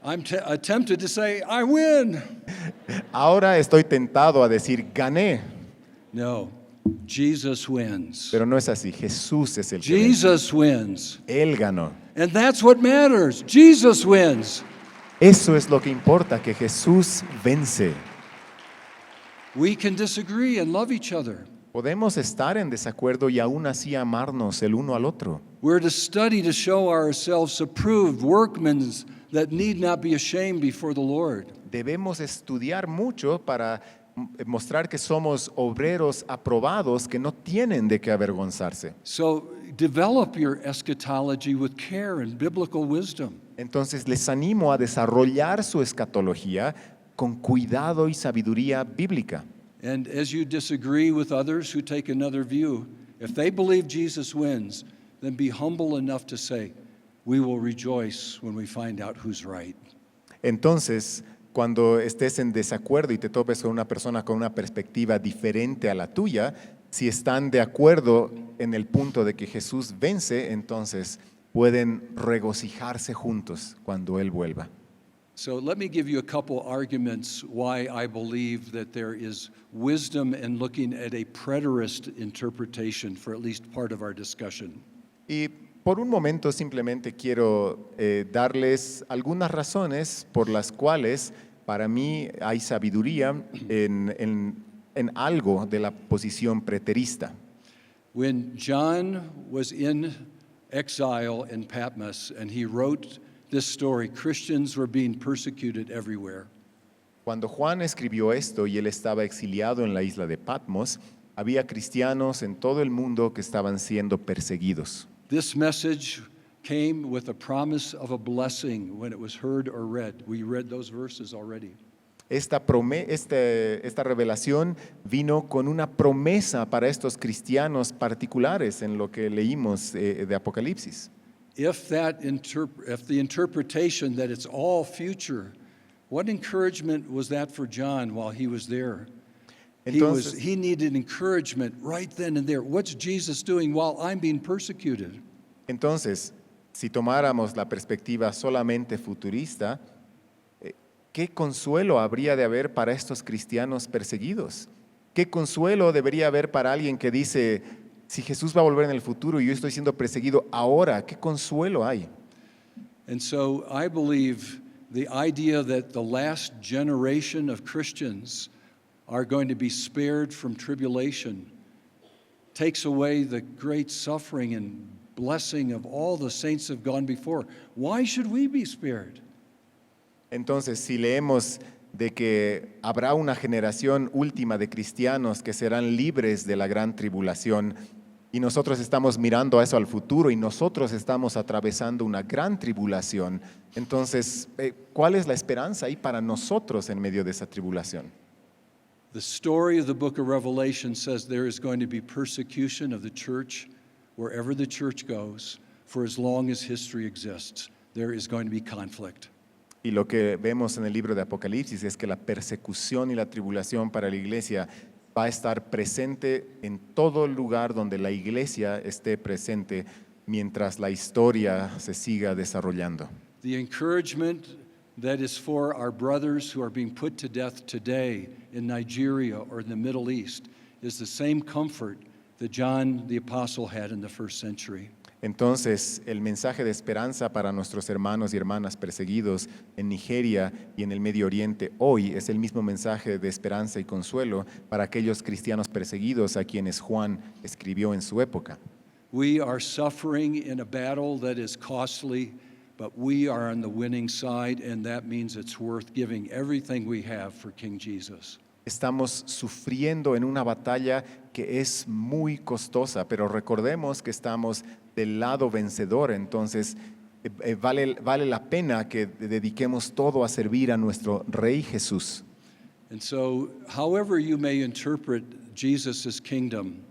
I'm tempted to say, I win. Ahora estoy tentado a decir, gané, No, Jesus wins. pero no es así. Jesús es el que vence. Jesus wins. Él ganó. And that's what matters. Jesus wins. Eso es lo que importa, que Jesús vence. We can disagree and love each other. Podemos estar en desacuerdo y aún así amarnos el uno al otro. We're to study to show ourselves approved workmen that need not be ashamed before the Lord. Debemos estudiar mucho para mostrar que somos obreros aprobados que no tienen de qué avergonzarse. So develop your eschatology with care and biblical wisdom. Entonces les animo a desarrollar su escatología con cuidado y sabiduría bíblica. And as you disagree with others who take another view, if they believe Jesus wins, then be humble enough to say, we will rejoice when we find out who's right. Entonces, cuando estés en desacuerdo y te topes con una persona con una perspectiva diferente a la tuya, si están de acuerdo en el punto de que Jesús vence, entonces pueden regocijarse juntos cuando Él vuelva. So let me give you a couple arguments why I believe that there is wisdom in looking at a preterist interpretation for at least part of our discussion. Y por un momento simplemente quiero darles algunas razones por las cuales para mí hay sabiduría en algo de la posición preterista. When John was in exile in Patmos and he wrote this story, Christians were being persecuted everywhere. Cuando Juan escribió esto y él estaba exiliado en la isla de Patmos, había cristianos en todo el mundo que estaban siendo perseguidos. This message came with a promise of a blessing when it was heard or read. We read those verses already. Esta revelación vino con una promesa para estos cristianos particulares en lo que leímos de Apocalipsis. If the interpretation that it's all future, what encouragement was that for John while he was there? Entonces, He needed encouragement right then and there. What's Jesus doing while I'm being persecuted? entonces, si tomáramos la perspectiva solamente futurista, ¿qué consuelo habría de haber para estos cristianos perseguidos? ¿Qué consuelo debería haber para alguien que dice, si Jesús va a volver en el futuro y yo estoy siendo perseguido ahora, qué consuelo hay? And so I believe the idea that the last generation of Christians are going to be spared from tribulation takes away the great suffering and blessing of all the saints have gone before. Why should we be spared? Entonces, si leemos de que habrá una generación última de cristianos que serán libres de la gran tribulación, y nosotros estamos mirando a eso al futuro y nosotros estamos atravesando una gran tribulación, entonces, ¿cuál es la esperanza ahí para nosotros en medio de esa tribulación? The story of the book of Revelation says there is going to be persecution of the church wherever the church goes. For as long as history exists, there is going to be conflict. Y lo que vemos en el libro de Apocalipsis es que la persecución y la tribulación para la iglesia va a estar presente en todo lugar donde la iglesia esté presente mientras la historia se siga desarrollando. The encouragement that is for our brothers who are being put to death today in Nigeria or in the Middle East is the same comfort that John the Apostle had in the first century. Entonces, el mensaje de esperanza para nuestros hermanos y hermanas perseguidos en Nigeria y en el Medio Oriente hoy es el mismo mensaje de esperanza y consuelo para aquellos cristianos perseguidos a quienes Juan escribió en su época. We are suffering in a battle that is costly, but we are on the winning side, and that means it's worth giving everything we have for King Jesus. Estamos sufriendo en una batalla que es muy costosa, pero recordemos que estamos del lado vencedor, entonces vale la pena que dediquemos todo a servir a nuestro Rey Jesús. And so, however you may interpret Jesus' kingdom,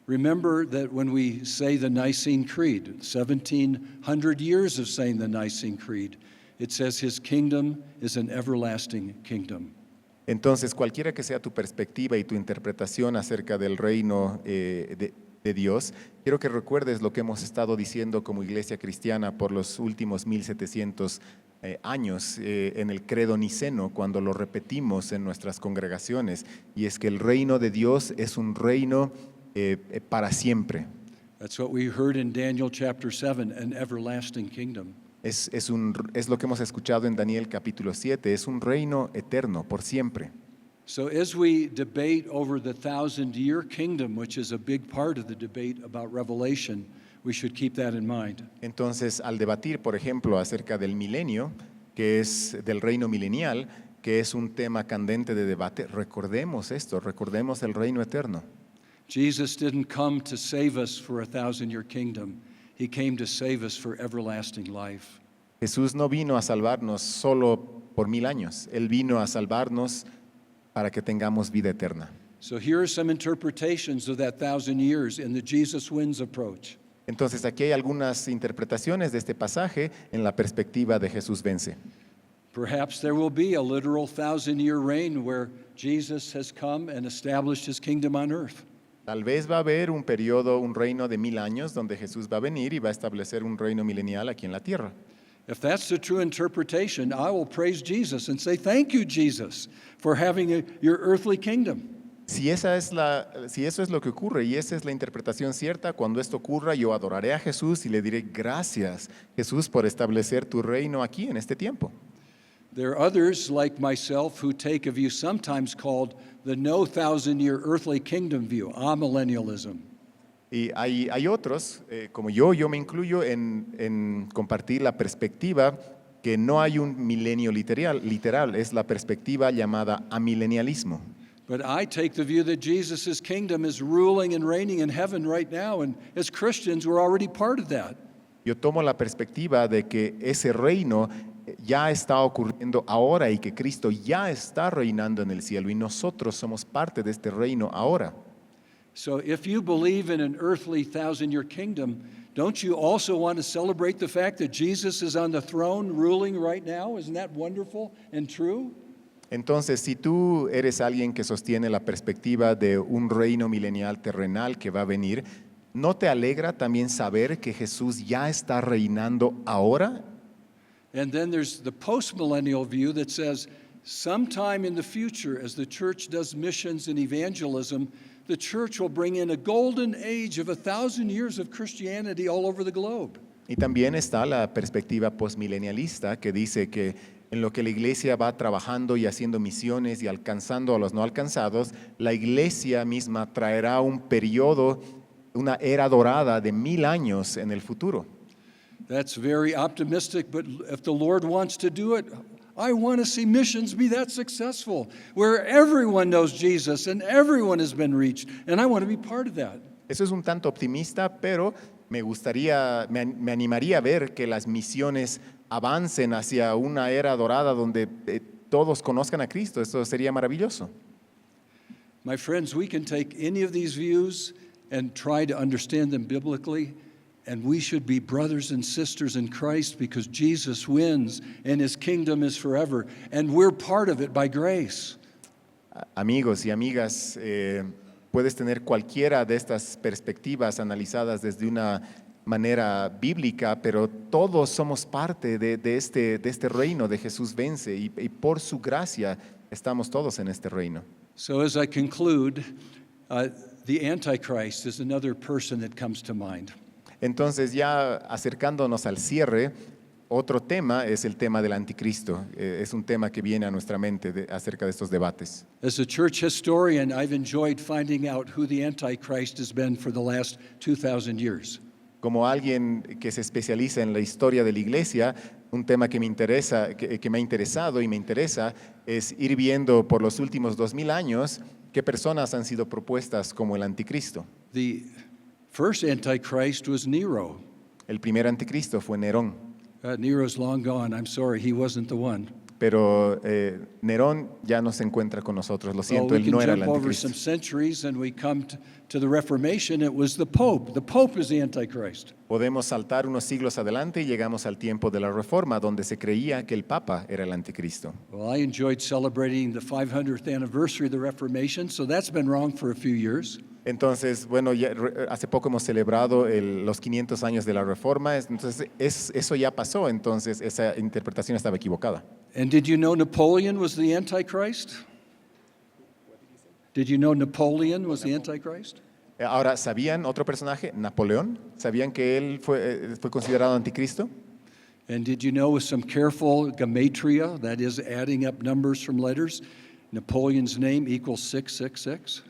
remember that when we say the Nicene Creed, 1,700 years of saying the Nicene Creed, it says his kingdom is an everlasting kingdom. Entonces, cualquiera que sea tu perspectiva y tu interpretación acerca del reino de Dios, quiero que recuerdes lo que hemos estado diciendo como iglesia cristiana por los últimos 1700 años en el credo niceno, cuando lo repetimos en nuestras congregaciones, y es que el reino de Dios es un reino para siempre. That's what we heard in Daniel chapter 7, an everlasting kingdom. Es lo que hemos escuchado en Daniel capítulo 7, es un reino eterno, por siempre. So as we debate over the 1,000-year kingdom, which is a big part of the debate about Revelation, we should keep that in mind. Entonces, al debatir, por ejemplo, acerca del milenio, que es del reino milenial, que es un tema candente de debate, recordemos esto, recordemos el reino eterno. Jesus didn't come to save us for a 1,000-year kingdom. He came to save us for everlasting life. Jesús no vino a salvarnos solo por 1000 años, Él vino a salvarnos para que tengamos vida eterna. So here are some interpretations of that 1,000 years in the Jesus wins approach. Entonces, aquí hay algunas interpretaciones de este pasaje en la perspectiva de Jesús vence. Perhaps there will be a literal 1,000-year reign where Jesus has come and established his kingdom on earth. Tal vez va a haber un periodo, un reino de 1000 años donde Jesús va a venir y va a establecer un reino milenial aquí en la tierra. If that's the true interpretation, I will praise Jesus and say, thank you, Jesus, for having your earthly kingdom. Si eso es lo que ocurre y esa es la interpretación cierta, cuando esto ocurra yo adoraré a Jesús y le diré gracias, Jesús, por establecer tu reino aquí en este tiempo. There are others like myself who take a view sometimes called the no 1,000-year earthly kingdom view, amillennialism. Y hay otros, como yo me incluyo en compartir la perspectiva que no hay un milenio literal, es la perspectiva llamada amilenialismo. But I take the view that Jesus' kingdom is ruling and reigning in heaven right now, and as Christians, we're already part of that. Yo tomo la perspectiva de que ese reino ya está ocurriendo ahora y que Cristo ya está reinando en el cielo y nosotros somos parte de este reino ahora. So if you believe in an earthly 1,000-year kingdom, don't you also want to celebrate the fact that Jesus is on the throne ruling right now? Isn't that wonderful and true? Entonces, si tú eres alguien que sostiene la perspectiva de un reino milenial terrenal que va a venir, ¿no te alegra también saber que Jesús ya está reinando ahora? And then there's the postmillennial view that says sometime in the future, as the church does missions and evangelism, the church will bring in a golden age of 1,000 years of Christianity all over the globe. Y también está la perspectiva postmilenialista que dice que en lo que la iglesia va trabajando y haciendo misiones y alcanzando a los no alcanzados, la iglesia misma traerá un periodo, una era dorada de 1000 años en el futuro. That's very optimistic, but if the Lord wants to do it, I want to see missions be that successful, where everyone knows Jesus and everyone has been reached, and I want to be part of that. Eso es un tanto optimista, pero me animaría a ver que las misiones avancen hacia una era dorada donde todos conozcan a Cristo. Eso sería maravilloso. My friends, we can take any of these views and try to understand them biblically, and we should be brothers and sisters in Christ because Jesus wins and his kingdom is forever, and we're part of it by grace. Amigos y amigas, puedes tener cualquiera de estas perspectivas analizadas desde una manera bíblica, pero todos somos parte de este reino de Jesús vence y por su gracia estamos todos en este reino. So as I conclude, the Antichrist is another person that comes to mind. Entonces, ya acercándonos al cierre, otro tema es el tema del anticristo. Es un tema que viene a nuestra mente acerca de estos debates. As a church historian, I've enjoyed finding out who the Antichrist has been for the last 2,000 years. Como alguien que se especializa en la historia de la iglesia, un tema que me interesa, que me ha interesado y me interesa, es ir viendo por los últimos 2000 años qué personas han sido propuestas como el anticristo. The first Antichrist was Nero. El primer anticristo fue Nerón, Nero's long gone. I'm sorry, he wasn't the one. pero Nerón ya no se encuentra con nosotros. Lo Well, siento, we él can no era el jump over anticristo. some centuries and we come to the Reformation. It was the Pope. The Pope is the Antichrist. Podemos saltar unos siglos adelante y llegamos al tiempo de la Reforma, donde se creía que el Papa era el anticristo. Well, I enjoyed celebrating the 500th anniversary of the Reformation, so that's been wrong for a few years. Entonces, bueno, hace poco hemos celebrado los 500 años de la Reforma, entonces eso ya pasó, entonces esa interpretación estaba equivocada. And did you know Napoleon was the Antichrist? Did you know Napoleon was the Antichrist? Ahora, ¿sabían otro personaje, Napoleón? ¿Sabían que él fue considerado anticristo? And did you know with some careful gematria, that is adding up numbers from letters, Napoleon's name equals 666?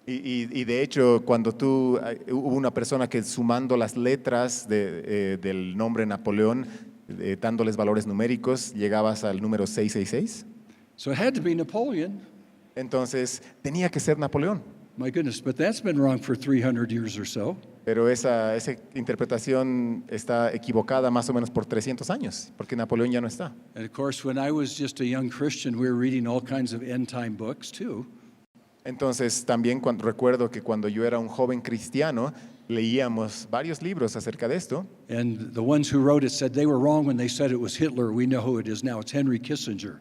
Y de hecho, cuando hubo una persona que sumando las letras del nombre Napoleón, dándoles valores numéricos, llegabas al número 666. So it had to be Napoleon. Entonces, tenía que ser Napoleón. My goodness, but that's been wrong for 300 years or so. Pero esa interpretación está equivocada más o menos por 300 años, porque Napoleón ya no está. And of course, when I was just a young Christian, we were reading all kinds of end time books too. Entonces, también recuerdo que cuando yo era un joven cristiano, leíamos varios libros acerca de esto. And the ones who wrote it said they were wrong when they said it was Hitler. We know who it is now. It's Henry Kissinger.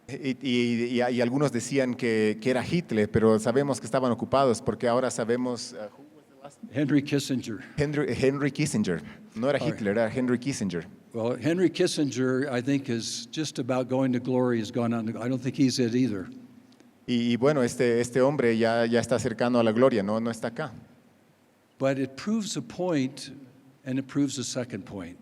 Y algunos decían que era Hitler, pero sabemos que estaban ocupados porque ahora sabemos Henry Kissinger. Henry Kissinger. No era Hitler, era Henry Kissinger. Well, Henry Kissinger, I think, is just about going to glory. Has gone on. I don't think he's it either. Y bueno, este hombre ya está cercano a la gloria, no está acá. But it proves a point, and it proves a second point.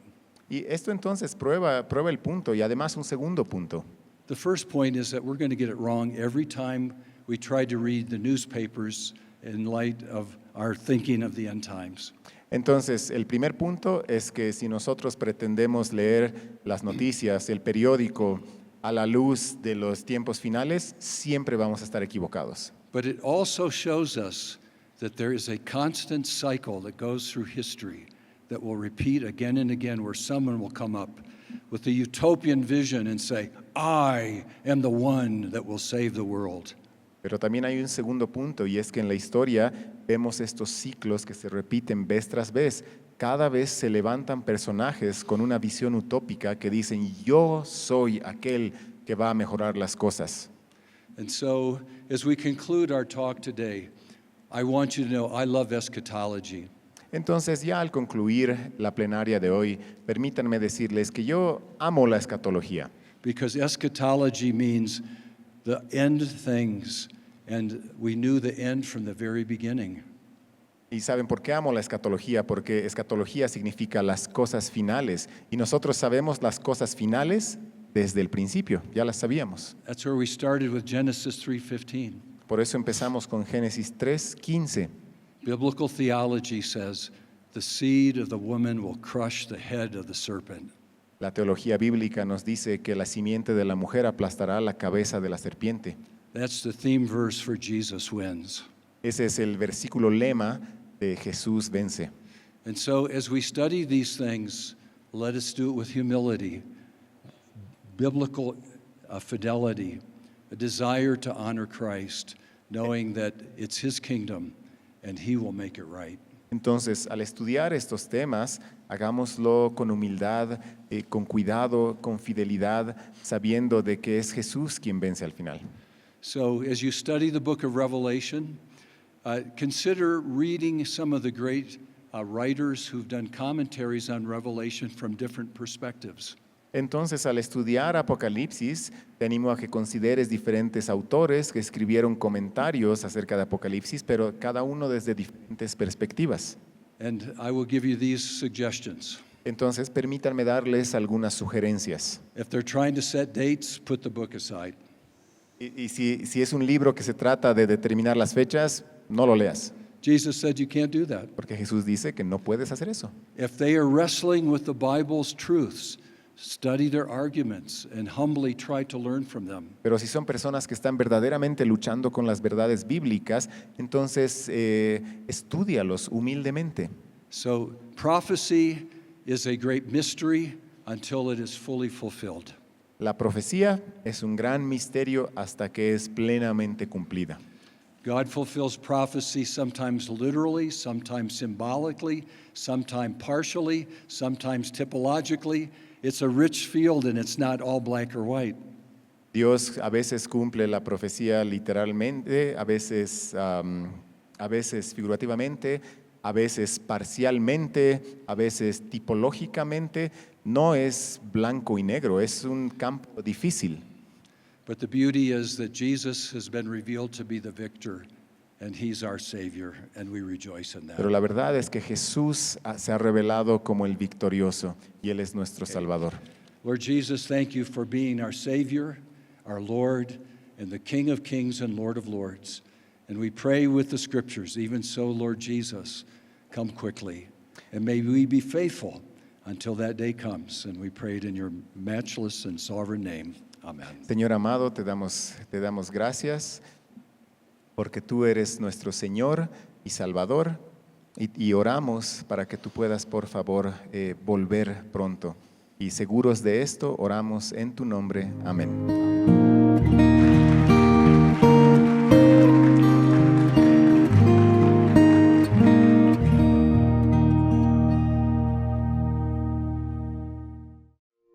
Y esto entonces prueba el punto y además un segundo punto. The first point is that we're going to get it wrong every time we try to read the newspapers in light of our thinking of the end times. Entonces, el primer punto es que si nosotros pretendemos leer las noticias, el periódico, a la luz de los tiempos finales, siempre vamos a estar equivocados. But it also shows us that there is a constant cycle that goes through history that will repeat again and again, where someone will come up with a utopian vision and say, I am the one that will save the world. Pero también hay un segundo punto y es que en la historia vemos estos ciclos que se repiten vez tras vez. Cada vez se levantan personajes con una visión utópica que dicen, yo soy aquel que va a mejorar las cosas. And so, as we conclude our talk today, I want you to know I love eschatology. Entonces, ya al concluir la plenaria de hoy, permítanme decirles que yo amo la escatología. Because eschatology means the end things, and we knew the end from the very beginning. ¿Y saben por qué amo la escatología? Porque escatología significa las cosas finales. Y nosotros sabemos las cosas finales desde el principio, ya las sabíamos. That's where we started with Genesis 3:15. Por eso empezamos con Génesis 3:15. Biblical theology says the seed of the woman will crush the head of the serpent. La teología bíblica nos dice que la simiente de la mujer aplastará la cabeza de la serpiente. That's the theme verse for Jesus wins. Ese es el versículo lema de Jesús vence. And so as we study these things, let us do it with humility, biblical fidelity, a desire to honor Christ, knowing that it's His kingdom and He will make it right. Entonces, al estudiar estos temas, hagámoslo con humildad, con cuidado, con fidelidad, sabiendo de que es Jesús quien vence al final. So as you study the book of Revelation, consider reading some of the great writers who've done commentaries on Revelation from different perspectives. Entonces, al estudiar Apocalipsis, te animo a que consideres diferentes autores que escribieron comentarios acerca de Apocalipsis, pero cada uno desde diferentes perspectivas. And I will give you these suggestions. Entonces, permítanme darles algunas sugerencias. If they're trying to set dates, put the book aside. Y si es un libro que se trata de determinar las fechas, no lo leas, Jesus said you can't do that. porque Jesús dice que no puedes hacer eso. If they are wrestling with the Bible's truths, study their arguments and humbly try to learn from them. Pero si son personas que están verdaderamente luchando con las verdades bíblicas, entonces estúdialos humildemente. So prophecy is a great mystery until it is fully fulfilled. La profecía es un gran misterio hasta que es plenamente cumplida. God fulfills prophecy sometimes literally, sometimes symbolically, sometimes partially, sometimes typologically. It's a rich field and it's not all black or white. Dios a veces cumple la profecía literalmente, a veces figurativamente, a veces parcialmente, a veces tipológicamente. No es blanco y negro, es un campo difícil. But the beauty is that Jesus has been revealed to be the victor, and He's our Savior, and we rejoice in that. Pero la verdad es que Jesús se ha revelado como el victorioso y Él es nuestro Salvador. Lord Jesus, thank you for being our Savior, our Lord, and the King of Kings and Lord of Lords. And we pray with the Scriptures, even so, Lord Jesus, come quickly. And may we be faithful until that day comes. And we pray it in your matchless and sovereign name. Amen. Señor amado, te damos gracias porque tú eres nuestro Señor y Salvador y oramos para que tú puedas, por favor, volver pronto. Y seguros de esto, oramos en tu nombre. Amén.